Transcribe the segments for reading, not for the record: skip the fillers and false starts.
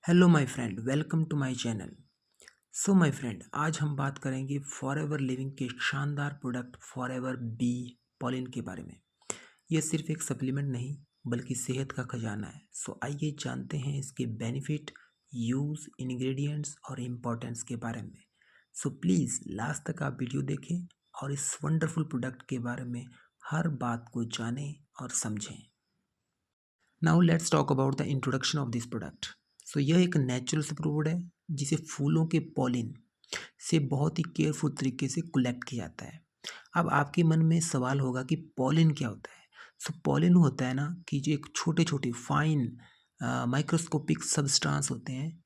Hello my friend, welcome to my channel. So my friend, आज हम बात करेंगे फॉरएवर लिविंग के शानदार प्रोडक्ट फॉरएवर बी पॉलिन के बारे में। यह सिर्फ एक सप्लीमेंट नहीं बल्कि सेहत का खजाना है। सो आइए जानते हैं इसके बेनिफिट, यूज़, इंग्रेडिएंट्स और इम्पोर्टेंस के बारे में। सो प्लीज़ लास्ट तक आप वीडियो देखें और इस वंडरफुल प्रोडक्ट के बारे में हर बात को जानें और समझें। Now let's talk about the introduction of this product. So यह एक नेचुरल सप्रूवड है जिसे फूलों के पॉलिन से बहुत ही केयरफुल तरीके से कलेक्ट किया जाता है। अब आपके मन में सवाल होगा कि पॉलिन क्या होता है। सो पॉलिन होता है ना कि जो एक छोटे छोटे फाइन माइक्रोस्कोपिक सब्सटेंस होते हैं,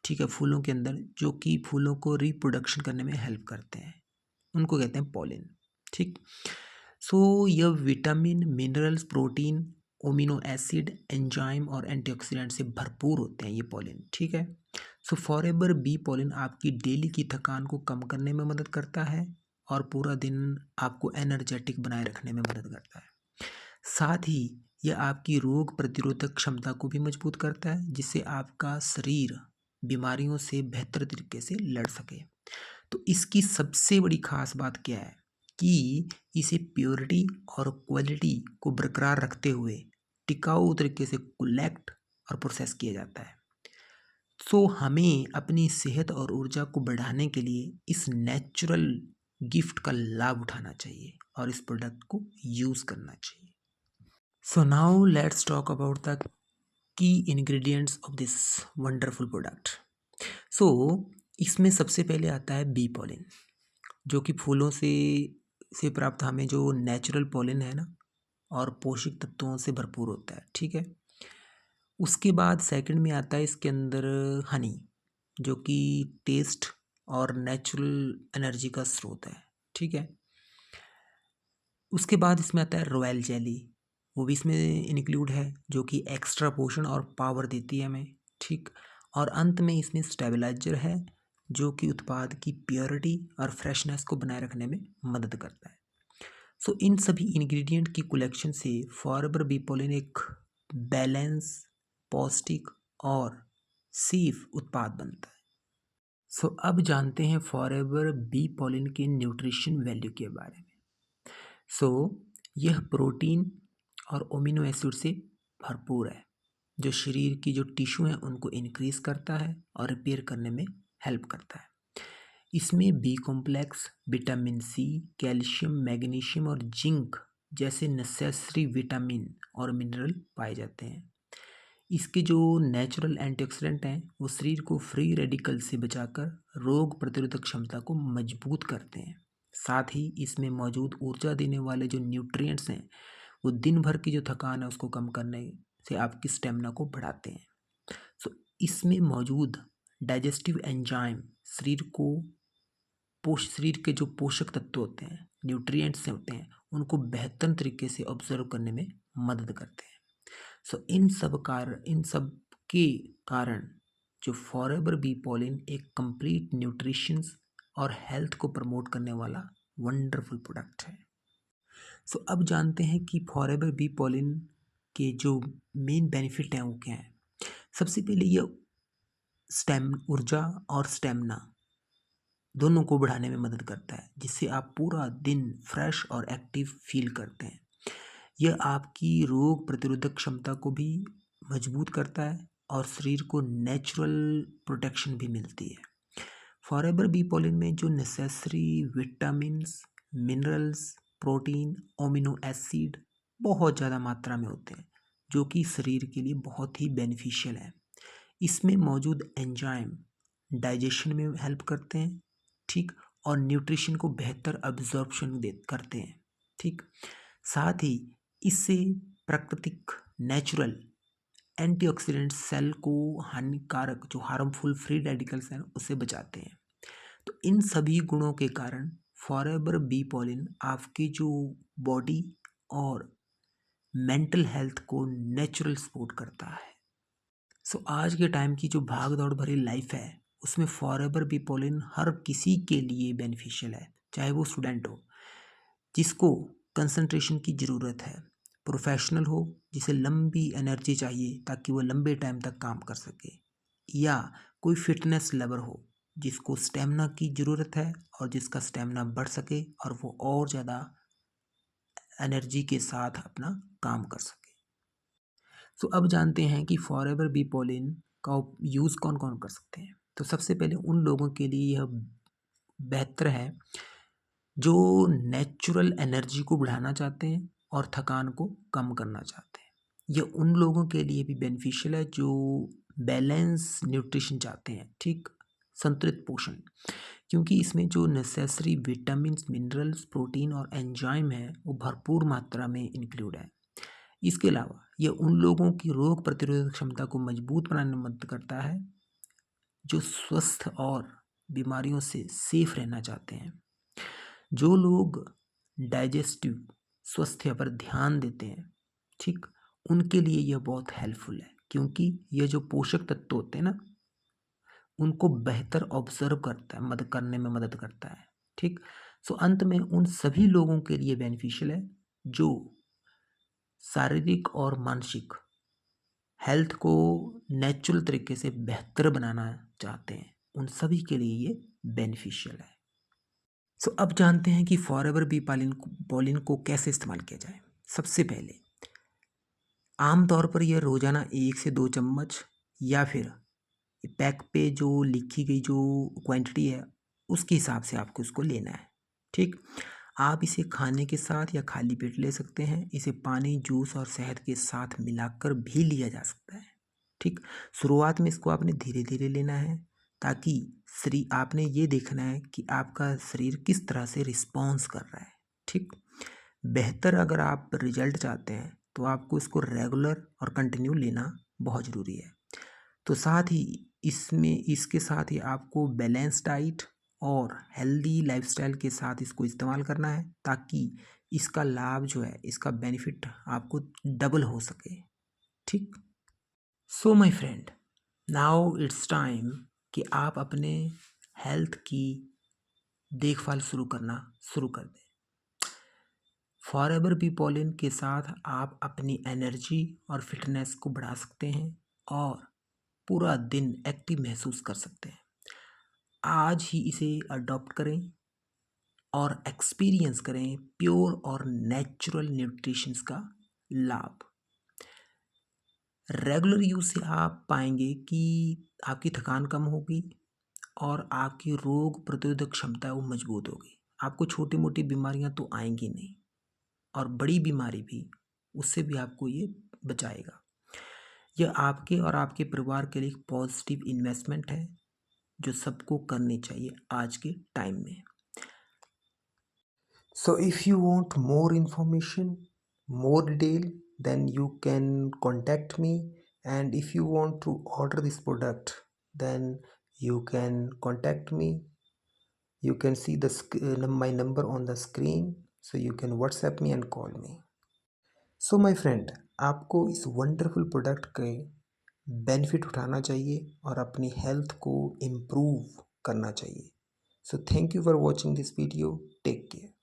ठीक है, फूलों के अंदर, जो कि फूलों को रिप्रोडक्शन करने में हेल्प करते हैं, उनको कहते हैं पॉलिन। ठीक। सो यह vitamin, minerals, protein, amino acid, enzyme और एंटीऑक्सीडेंट से भरपूर होते हैं ये पॉलिन। ठीक है। सो फॉरएवर बी पॉलिन आपकी डेली की थकान को कम करने में मदद करता है और पूरा दिन आपको एनर्जेटिक बनाए रखने में मदद करता है। साथ ही यह आपकी रोग प्रतिरोधक क्षमता को भी मजबूत करता है, जिससे आपका शरीर बीमारियों से बेहतर तरीके से लड़ सके। तो इसकी सबसे बड़ी खास बात क्या है कि इसे प्योरिटी और क्वालिटी को बरकरार रखते हुए टिकाऊ तरीके से कलेक्ट और प्रोसेस किया जाता है। सो हमें अपनी सेहत और ऊर्जा को बढ़ाने के लिए इस नेचुरल गिफ्ट का लाभ उठाना चाहिए और इस प्रोडक्ट को यूज़ करना चाहिए। So now let's talk about the key ingredients of this wonderful product. So इसमें सबसे पहले आता है बी पॉलिन, जो कि फूलों से प्राप्त हमें जो नेचुरल पॉलिन है ना, और पोषक तत्वों से भरपूर होता है। ठीक है। उसके बाद सेकंड में आता है इसके अंदर हनी, जो कि टेस्ट और नेचुरल एनर्जी का स्रोत है। ठीक है। उसके बाद इसमें आता है रॉयल जेली, वो भी इसमें इंक्लूड है, जो कि एक्स्ट्रा पोषण और पावर देती है हमें। ठीक। और अंत में इसमें स्टेबलाइजर है, जो कि उत्पाद की प्योरिटी और फ्रेशनेस को बनाए रखने में मदद करता है। सो इन सभी इंग्रेडिएंट की कलेक्शन से फॉरएवर बी पॉलिन एक बैलेंस, पौष्टिक और सेफ उत्पाद बनता है। सो अब जानते हैं फॉरएवर बी पॉलिन के न्यूट्रिशन वैल्यू के बारे में। सो यह प्रोटीन और ओमिनो एसिड से भरपूर है, जो शरीर की जो टिश्यू हैं उनको इंक्रीज करता है और रिपेयर करने में हेल्प करता है। इसमें B complex, vitamin C, calcium, magnesium और जिंक जैसे नेसेसरी विटामिन और मिनरल पाए जाते हैं। इसके जो नेचुरल एंटीऑक्सीडेंट हैं वो शरीर को फ्री रेडिकल से बचाकर रोग प्रतिरोधक क्षमता को मजबूत करते हैं। साथ ही इसमें मौजूद ऊर्जा देने वाले जो न्यूट्रिएंट्स हैं वो दिन भर की जो थकान है उसको कम करने से आपकी स्टेमिना को बढ़ाते हैं। सो इसमें मौजूद डाइजेस्टिव एंजाइम शरीर के जो पोषक तत्व होते हैं, न्यूट्रिएंट्स होते हैं, उनको बेहतर तरीके से ऑब्जर्व करने में मदद करते हैं। सो इन सब के कारण जो फॉरएवर बी पॉलिन एक कंप्लीट न्यूट्रिशंस और हेल्थ को प्रमोट करने वाला वंडरफुल प्रोडक्ट है। सो अब जानते हैं कि फॉरएवर बी पॉलिन के जो मेन बेनिफिट हैं वो क्या हैं। सबसे पहले ये ऊर्जा और स्टेमिना दोनों को बढ़ाने में मदद करता है, जिससे आप पूरा दिन फ्रेश और एक्टिव फील करते हैं। यह आपकी रोग प्रतिरोधक क्षमता को भी मजबूत करता है और शरीर को नेचुरल प्रोटेक्शन भी मिलती है। फॉरएवर बी पॉलिन में जो necessary vitamins, minerals, protein, amino acid बहुत ज़्यादा मात्रा में होते हैं, जो कि शरीर के लिए बहुत ही बेनिफिशियल है। इसमें मौजूद एंजाइम डाइजेशन में हेल्प करते हैं। ठीक। और न्यूट्रिशन को बेहतर अब्जॉर्प्शन दे करते हैं। ठीक। साथ ही इससे प्राकृतिक नेचुरल एंटीऑक्सीडेंट सेल को हानिकारक जो हार्मफुल फ्री रेडिकल्स हैं उससे बचाते हैं। तो इन सभी गुणों के कारण फॉरएवर बी पॉलिन आपकी जो बॉडी और मेंटल हेल्थ को नेचुरल सपोर्ट करता है। सो आज के टाइम की जो भाग दौड़ भरी लाइफ है उसमें फॉरएवर बी पॉलिन हर किसी के लिए बेनिफिशियल है, चाहे वो स्टूडेंट हो जिसको कंसंट्रेशन की ज़रूरत है, प्रोफेशनल हो जिसे लंबी एनर्जी चाहिए ताकि वो लंबे टाइम तक काम कर सके, या कोई फिटनेस लवर हो जिसको स्टेमिना की ज़रूरत है और जिसका स्टेमिना बढ़ सके और वो और ज़्यादा एनर्जी के साथ अपना काम कर सके। तो अब जानते हैं कि फॉरएवर बी पॉलिन का यूज़ कौन कौन कर सकते हैं। तो सबसे पहले उन लोगों के लिए यह बेहतर है जो नेचुरल एनर्जी को बढ़ाना चाहते हैं और थकान को कम करना चाहते हैं। ये उन लोगों के लिए भी बेनिफिशियल है जो बैलेंस न्यूट्रिशन चाहते हैं, ठीक, संतुलित पोषण, क्योंकि इसमें जो नेसेसरी विटामिन्स, मिनरल्स, प्रोटीन और एंजाइम है वो भरपूर मात्रा में इंक्लूड है। इसके अलावा ये उन लोगों की रोग प्रतिरोधक क्षमता को मजबूत बनाने में मदद करता है जो स्वस्थ और बीमारियों से सेफ रहना चाहते हैं। जो लोग डाइजेस्टिव स्वास्थ्य पर ध्यान देते हैं, ठीक, उनके लिए यह बहुत हेल्पफुल है क्योंकि ये जो पोषक तत्व होते हैं ना, उनको बेहतर ऑब्जर्व करता है, मदद करने में मदद करता है, ठीक। सो अंत में उन सभी लोगों के लिए बेनिफिशियल है जो शारीरिक और मानसिक हेल्थ को नेचुरल तरीके से बेहतर बनाना चाहते हैं, उन सभी के लिए ये बेनिफिशियल है। सो अब जानते हैं कि फॉरएवर बी पॉलिन को कैसे इस्तेमाल किया जाए। सबसे पहले आमतौर पर यह रोज़ाना 1 से 2 चम्मच या फिर पैक पे जो लिखी गई जो क्वांटिटी है उसके हिसाब से आपको इसको लेना है, ठीक। आप इसे खाने के साथ या खाली पेट ले सकते हैं। इसे पानी, जूस और शहद के साथ मिलाकर भी लिया जा सकता है, ठीक। शुरुआत में इसको आपने धीरे धीरे लेना है ताकि शरीर, आपने ये देखना है कि आपका शरीर किस तरह से रिस्पॉन्स कर रहा है, ठीक। बेहतर अगर आप रिजल्ट चाहते हैं तो आपको इसको रेगुलर और कंटिन्यू लेना बहुत ज़रूरी है। तो साथ ही इसके साथ ही आपको बैलेंस डाइट और हेल्दी लाइफस्टाइल के साथ इसको इस्तेमाल करना है ताकि इसका लाभ जो है, इसका बेनिफिट आपको डबल हो सके, ठीक। सो my friend, now it's time कि आप अपने हेल्थ की देखभाल शुरू कर दें। फॉरएवर बी पॉलिन के साथ आप अपनी एनर्जी और फिटनेस को बढ़ा सकते हैं और पूरा दिन एक्टिव महसूस कर सकते हैं। आज ही इसे अडॉप्ट करें और एक्सपीरियंस करें प्योर और नेचुरल न्यूट्रिशंस का लाभ। रेगुलर यूज़ से आप पाएंगे कि आपकी थकान कम होगी और आपकी रोग प्रतिरोधक क्षमता वो मजबूत होगी। आपको छोटी मोटी बीमारियां तो आएंगी नहीं और बड़ी बीमारी भी, उससे भी आपको ये बचाएगा। यह आपके और आपके परिवार के लिए एक पॉजिटिव इन्वेस्टमेंट है जो सबको करनी चाहिए आज के टाइम में। So if you want more information, more detail, then you can contact me, and if you want to order this product then you can contact me. You can see my number on the screen, so you can WhatsApp me and call me. So my friend, आपको इस wonderful product के benefit उठाना चाहिए और अपनी health को improve करना चाहिए। So thank you for watching this video. Take care.